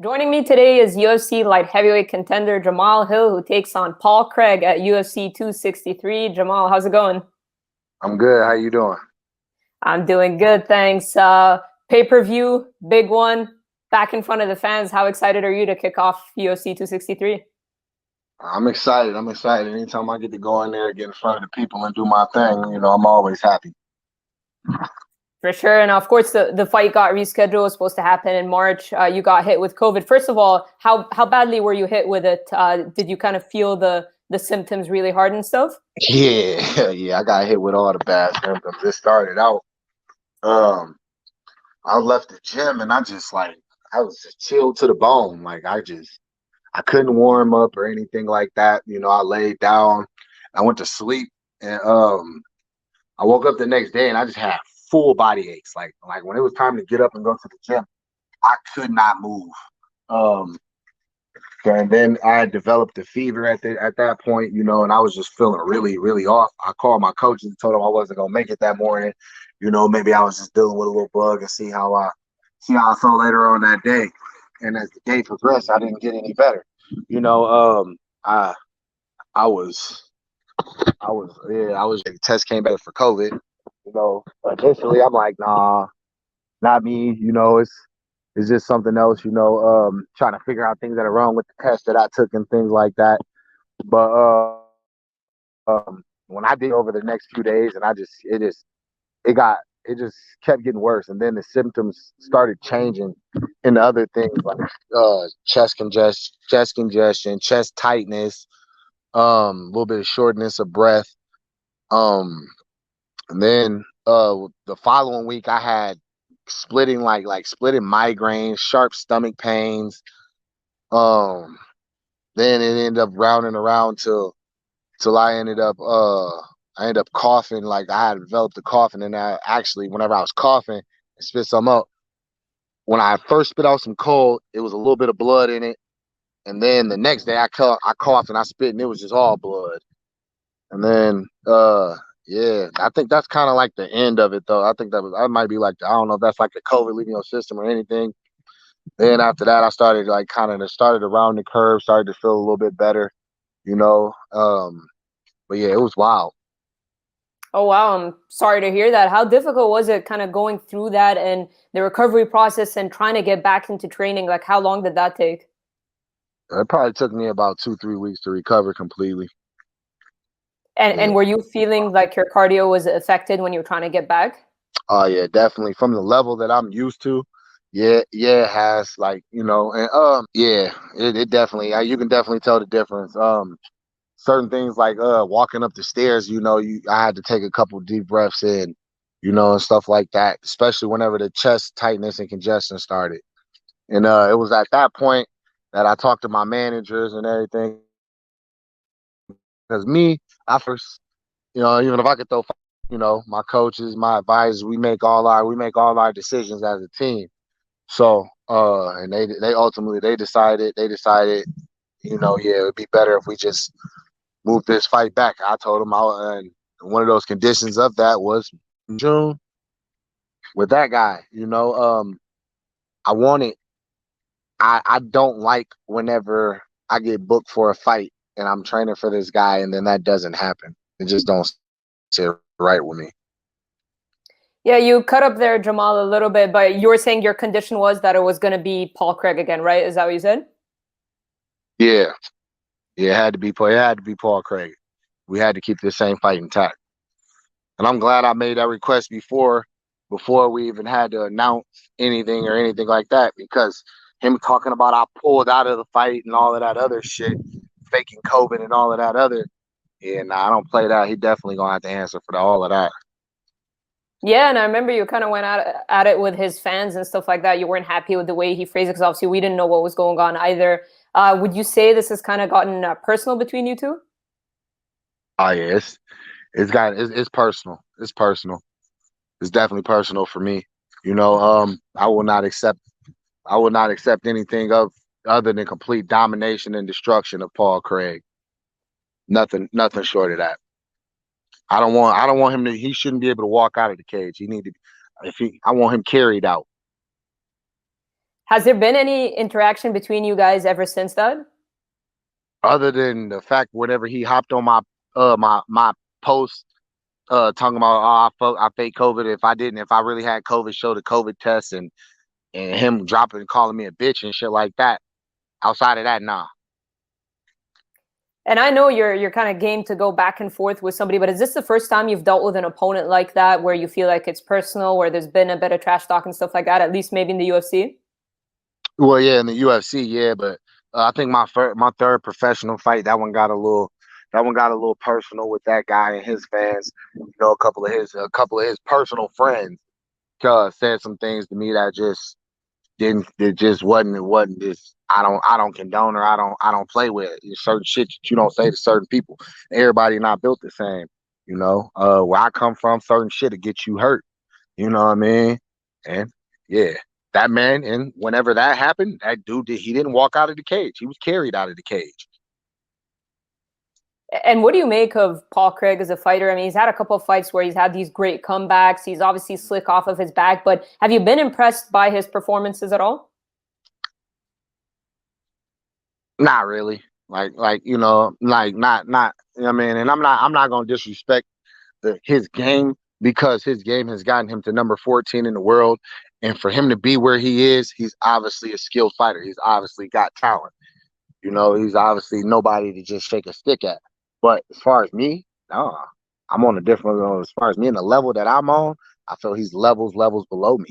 Joining me today is UFC light heavyweight contender Jamahal Hill, who takes on Paul Craig at UFC 263. Jamal, how's it going? I'm good. How you doing? I'm doing good, thanks. Pay-per-view, big one, back in front of the fans. How excited are you to kick off UFC 263? I'm excited. I'm excited. Anytime I get to go in there, get in front of the people and do my thing, I'm always happy. For sure, and of course the fight got rescheduled. It was supposed to happen in March. You got hit with COVID. First of all, how badly were you hit with it? Did you kind of feel the symptoms really hard and stuff? Yeah, yeah. I got hit with all the bad symptoms. It started out. Um, I left the gym and I was just chilled to the bone. I couldn't warm up or anything like that. I laid down. I went to sleep and I woke up the next day and I just had full body aches. Like when it was time to get up and go to the gym, I could not move. Um, and then I had developed a fever at that point, and I was just feeling really, really off. I called my coach and told him I wasn't gonna make it that morning. Maybe I was just dealing with a little bug and see how I felt later on that day. And as the day progressed, I didn't get any better. I I was the test came back for COVID. Initially I'm like, nah, not me. It's just something else. Trying to figure out things that are wrong with the test that I took and things like that. But when I did over the next few days, and it got it just kept getting worse, and then the symptoms started changing into other things like chest congestion, chest tightness, a little bit of shortness of breath. And then the following week I had splitting migraines, sharp stomach pains. Then it ended up rounding around till I ended up coughing. Like I had developed a coughing, and I actually, whenever I was coughing and spit some up, when I first spit out some cold, it was a little bit of blood in it, and then the next day I coughed and I spit, and it was just all blood. And then yeah, I think that's kind of like the end of it, though. I think that might be like I don't know if that's like the COVID leaving your system or anything. Then after that, I started like kind of started around the curve, started to feel a little bit better, you know. But yeah, it was wild. Oh wow, I'm sorry to hear that. How difficult was it kind of going through that and the recovery process and trying to get back into training? Like how long did that take? It probably took me about 2, 3 weeks to recover completely. And Yeah. were you feeling like your cardio was affected when you were trying to get back? Oh yeah, definitely. From the level that I'm used to, yeah, yeah, it has and yeah, it definitely you can definitely tell the difference. Certain things like walking up the stairs, I had to take a couple deep breaths in, and stuff like that, especially whenever the chest tightness and congestion started. And it was at that point that I talked to my managers and everything. Because me, I first, even if I could throw, my coaches, my advisors, we make all our decisions as a team. So, and they ultimately they decided, yeah, it would be better if we just move this fight back. I told them and one of those conditions of that was June with that guy. I wanted. I don't like whenever I get booked for a fight and I'm training for this guy and then that doesn't happen. It just don't sit right with me. Yeah, you cut up there, Jamal, a little bit, but you were saying your condition was that it was going to be Paul Craig again, right? Is that what you said? Yeah, yeah, it had to be Paul Craig. We had to keep the same fight intact. And I'm glad I made that request before we even had to announce anything or anything like that, because him talking about I pulled out of the fight and all of that other shit, faking COVID and all of that other, yeah, nah, I don't play that. He definitely gonna have to answer for all of that. Yeah, and I remember you kind of went at it with his fans and stuff like that. You weren't happy with the way he phrased it because obviously we didn't know what was going on either. Would you say this has kind of gotten personal between you two? Oh yeah, it's personal. It's personal. It's definitely personal for me. I will not accept anything of other than complete domination and destruction of Paul Craig. Nothing short of that. I don't want him to he shouldn't be able to walk out of the cage. I want him carried out. Has there been any interaction between you guys ever since that? Other than the fact whenever he hopped on my post talking about I fake COVID. If I really had COVID, show the COVID test and him dropping calling me a bitch and shit like that. Outside of that, nah. And I know you're kind of game to go back and forth with somebody, but is this the first time you've dealt with an opponent like that where you feel like it's personal, where there's been a bit of trash talk and stuff like that, at least maybe in the UFC? Well, yeah, in the UFC, yeah, but I think my third professional fight, that one got a little personal with that guy and his fans. You know, a couple of his personal friends said some things to me that just didn't it just wasn't it wasn't this I don't condone or I don't play with it. There's certain shit that you don't say to certain people. Everybody not built the same, you know. Where I come from, certain shit to get you hurt. You know what I mean? And yeah, that man, and whenever that happened, that dude he didn't walk out of the cage. He was carried out of the cage. And what do you make of Paul Craig as a fighter? I mean, he's had a couple of fights where he's had these great comebacks. He's obviously slick off of his back, but have you been impressed by his performances at all? Not really. Like you know, like not. You know what I mean, and I'm not gonna disrespect his game because his game has gotten him to number 14 in the world, and for him to be where he is, he's obviously a skilled fighter. He's obviously got talent. You know, he's obviously nobody to just shake a stick at. But as far as me, no, I'm on a different level. As far as me and the level that I'm on, I feel he's levels below me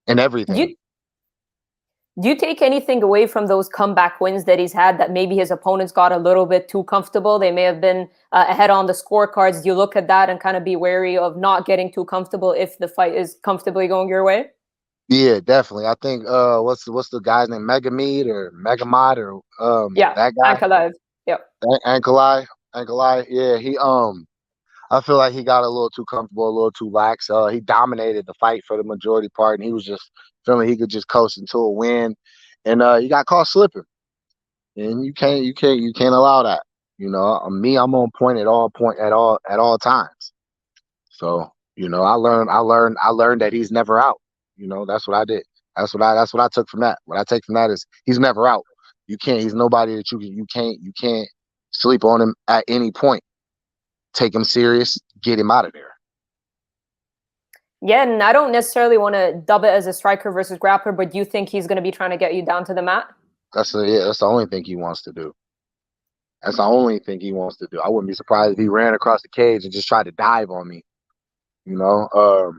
in Do you everything. do you take anything away from those comeback wins that he's had that maybe his opponents got a little bit too comfortable? They may have been ahead on the scorecards. Do you look at that and kind of be wary of not getting too comfortable if the fight is comfortably going your way? Yeah, definitely. I think what's the guy's name? Megamed or Megamod or Yeah, that guy? Anka Live. Yeah. Ankalai. Ankalai. Yeah, he I feel like he got a little too comfortable, a little too lax. He dominated the fight for the majority part, and he was just feeling he could just coast into a win, and he got caught slipping, and you can't allow that. You know, me, I'm on point at all times. So you know, I learned that he's never out. You know, that's what I did. That's what I took from that. What I take from that is he's never out. You can't. He's nobody that you can't sleep on him at any point. Take him serious, get him out of there. Yeah, and I don't necessarily want to dub it as a striker versus grappler, but do you think he's going to be trying to get you down to the mat? That's the only thing he wants to do. That's the only thing he wants to do. I wouldn't be surprised if he ran across the cage and just tried to dive on me. You know,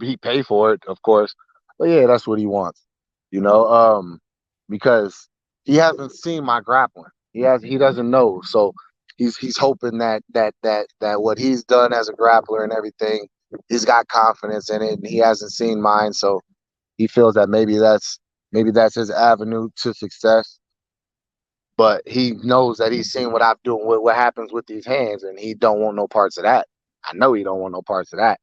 he pay for it, of course. But yeah, that's what he wants. You know, because he hasn't seen my grappling. He doesn't know. So he's hoping that what he's done as a grappler and everything, he's got confidence in it and he hasn't seen mine. So he feels that maybe that's his avenue to success. But he knows that he's seen what I'm doing, what happens with these hands, and he don't want no parts of that. I know he don't want no parts of that.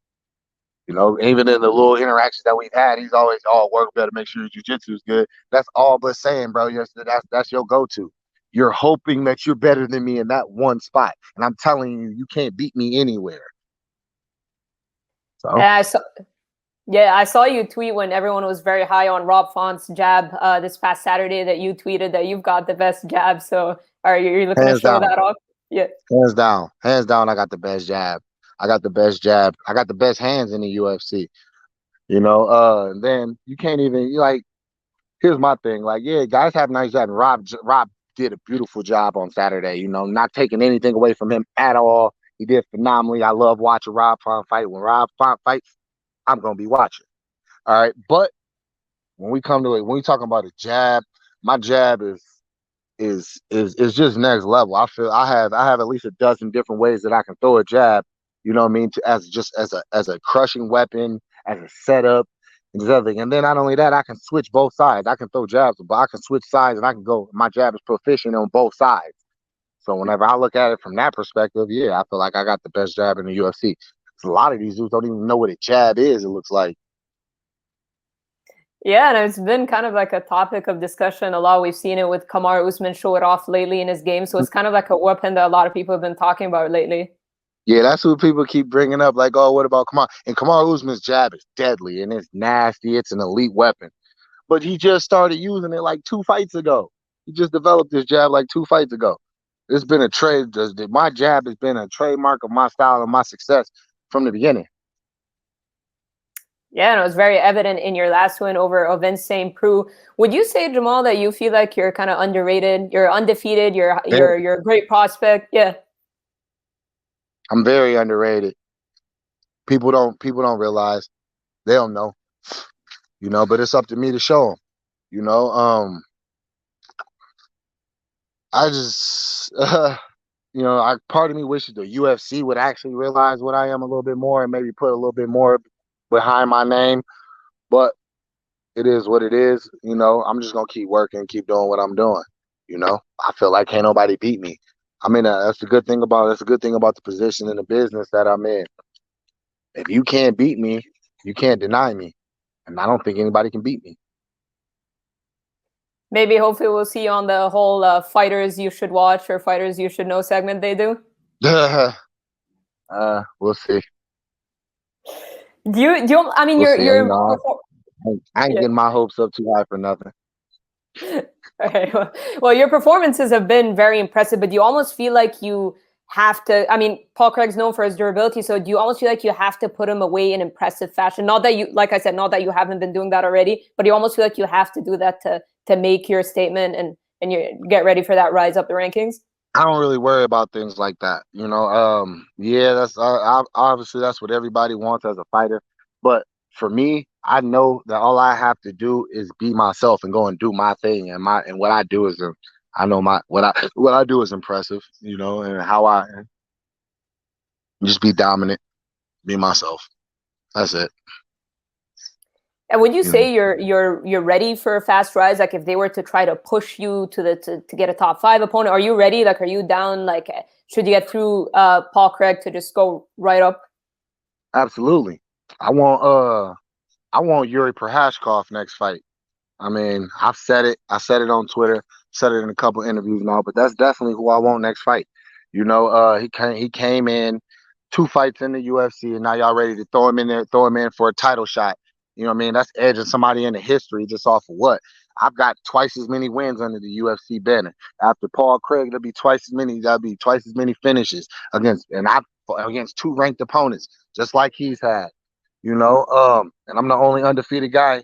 You know, even in the little interactions that we've had, he's always, "Oh, work better, make sure your jujitsu is good." That's all but saying, bro. Yes, that's your go-to. You're hoping that you're better than me in that one spot, and I'm telling you, you can't beat me anywhere. So, And yeah, I saw you tweet when everyone was very high on Rob Font's jab this past Saturday that you tweeted that you've got the best jab. So are you looking to hands show down, that off? Yeah. hands down, I got the best jab. I got the best jab. I got the best hands in the UFC. You know, and then you can't even like. Here's my thing. Like, yeah, guys have nice jab. Rob did a beautiful job on Saturday. You know, not taking anything away from him at all. He did phenomenally. I love watching Rob Font fight. When Rob Font fights, I'm gonna be watching. All right, but when we come to it, when we talking about a jab, my jab is just next level. I feel I have at least a dozen different ways that I can throw a jab. You know what I mean? As just as a crushing weapon, as a setup, and just everything. And then not only that, I can switch both sides. I can throw jabs, but I can switch sides and I can go. My jab is proficient on both sides. So whenever I look at it from that perspective, yeah, I feel like I got the best jab in the UFC. 'Cause a lot of these dudes don't even know what a jab is. It looks like. Yeah, and it's been kind of like a topic of discussion a lot. We've seen it with Kamaru Usman show it off lately in his game. So it's kind of like a weapon that a lot of people have been talking about lately. Yeah, that's who people keep bringing up. Like, oh, what about Kamaru? And Kamaru Usman's jab is deadly and it's nasty. It's an elite weapon. But he just started using it like 2 fights ago. He just developed his jab like 2 fights ago. It's been a trade. My jab has been a trademark of my style and my success from the beginning. Yeah, and it was very evident in your last win over Vince St. Preux. Would you say, Jamal, that you feel like you're kind of underrated? You're undefeated. You're a great prospect. Yeah. I'm very underrated. People don't realize. They don't know. But it's up to me to show them. I just part of me wishes the UFC would actually realize what I am a little bit more and maybe put a little bit more behind my name. But it is what it is. I'm just gonna keep working, keep doing what I'm doing. I feel like can't nobody beat me. I mean, that's the good thing about the position in the business that I'm in. If you can't beat me, you can't deny me, and I don't think anybody can beat me. Maybe hopefully we'll see you on the whole fighters you should watch or fighters you should know segment they do. We'll see. Do you I mean, We'll see. you're I ain't getting my hopes up too high for nothing. Okay. Well, your performances have been very impressive, but do you almost feel like you have to? I mean, Paul Craig's known for his durability, so do you almost feel like you have to put him away in impressive fashion? Not that you, like I said, not that you haven't been doing that already, but you almost feel like you have to do that to make your statement and you get ready for that rise up the rankings. I don't really worry about things like that. Yeah, that's obviously that's what everybody wants as a fighter. But for me, I know that all I have to do is be myself and go and do my thing, and what I do is, I know what I do is impressive. And how I just be dominant, be myself. That's it. And would you say you're ready for a fast rise? Like if they were to try to push you to get a top 5 opponent, are you ready? Like, are you down? Like, should you get through Paul Craig to just go right up? Absolutely. I want Yuri Prohashkov next fight. I mean, I've said it. I said it on Twitter. Said it in a couple interviews now. But that's definitely who I want next fight. He came in 2 fights in the UFC, and now y'all ready to throw him in there, throw him in for a title shot. You know what I mean? That's edging somebody into history just off of what? I've got twice as many wins under the UFC banner. After Paul Craig, there'll be twice as many finishes against 2 ranked opponents, just like he's had. And I'm the only undefeated guy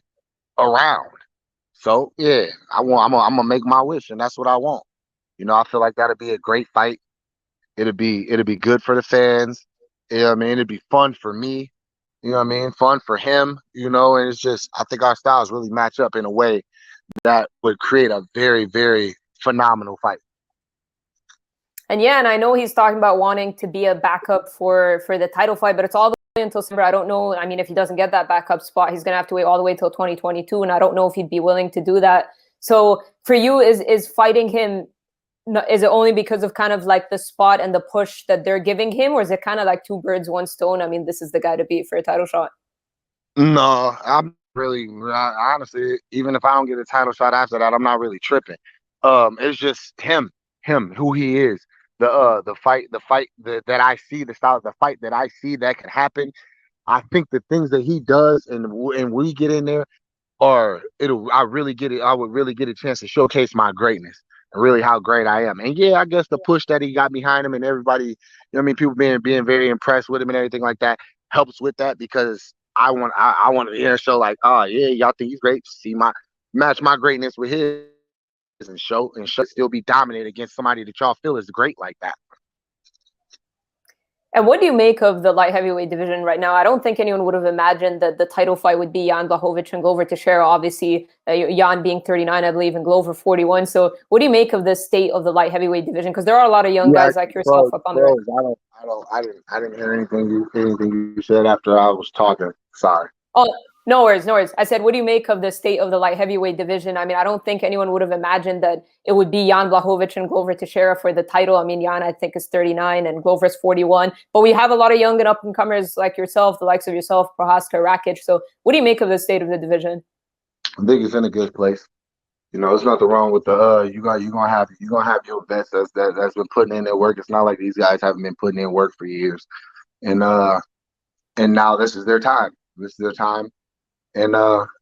around. So yeah, I'm gonna make my wish, and that's what I want. I feel like that'd be a great fight. It'd be good for the fans. I mean? It'd be fun for me. I mean? Fun for him. And it's just I think our styles really match up in a way that would create a very, very phenomenal fight. And yeah, and I know he's talking about wanting to be a backup for the title fight, but it's all the way until December. I don't know. I mean, if he doesn't get that backup spot, he's gonna have to wait all the way till 2022, and I don't know if he'd be willing to do that. So for you, is fighting him? Is it only because of kind of like the spot and the push that they're giving him, or is it kind of like 2 birds, 1 stone? I mean, this is the guy to beat for a title shot. No, I'm honestly, even if I don't get a title shot after that, I'm not really tripping. It's just him, who he is. The fight that I see, the style of the fight that I see that can happen. I think the things that he does and we get in there I would really get a chance to showcase my greatness and really how great I am. And yeah, I guess the push that he got behind him and everybody, people being very impressed with him and everything like that helps with that because I want to hear a show like, oh yeah, y'all think he's great. See match my greatness with his and show still be dominant against somebody that y'all feel is great like that. And what do you make of the light heavyweight division right now? I don't think anyone would have imagined that the title fight would be Jan Blachowicz and Glover Teixeira. Obviously, Jan being 39, I believe, and Glover 41. So, what do you make of the state of the light heavyweight division? Because there are a lot of young guys like yourself up on there. I didn't hear anything you said after I was talking. Sorry. Oh, no worries, no worries. I said, what do you make of the state of the light heavyweight division? I mean, I don't think anyone would have imagined that it would be Jan Blachowicz and Glover Teixeira for the title. I mean, Jan, I think, is 39 and Glover's 41. But we have a lot of young and up-and-comers like yourself, the likes of yourself, Prohaska, Rakic. So what do you make of the state of the division? I think it's in a good place. You know, there's nothing wrong with the you're gonna have your vets that's been putting in their work. It's not like these guys haven't been putting in work for years. And now this is their time. This is their time. And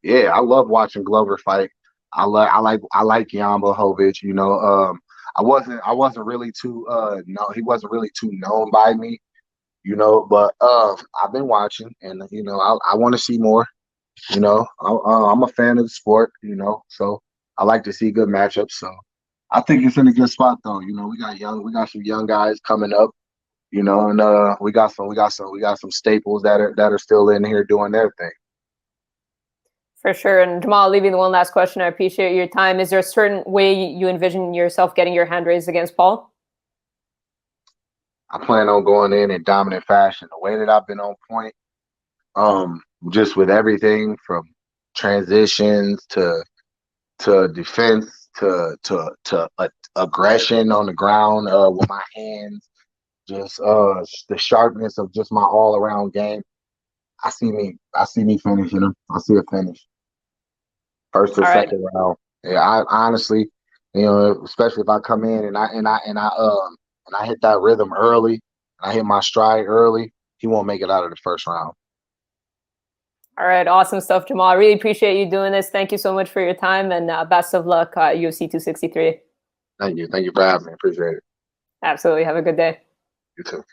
yeah, I love watching Glover fight. I like Yamba Hovich, you know. I wasn't really too no he wasn't really too known by me, you know, but I've been watching and you know, I want to see more, you know. I'm a fan of the sport, you know, so I like to see good matchups. So I think it's in a good spot though. You know, we got some young guys coming up, you know, and we got some staples that are still in here doing their thing. For sure. And Jamal, I'll leave you the one last question. I appreciate your time. Is there a certain way you envision yourself getting your hand raised against Paul? I plan on going in dominant fashion. The way that I've been on point, just with everything from transitions to defense to aggression on the ground with my hands, just the sharpness of just my all around game. I see me finishing him. I see a finish, first or All right. second round. Yeah, I honestly, you know, especially if I come in and I hit that rhythm early, and I hit my stride early, he won't make it out of the first round. All right. Awesome stuff, Jamal. I really appreciate you doing this. Thank you so much for your time and best of luck UFC 263. Thank you for having me. Appreciate it. Absolutely. Have a good day. You too.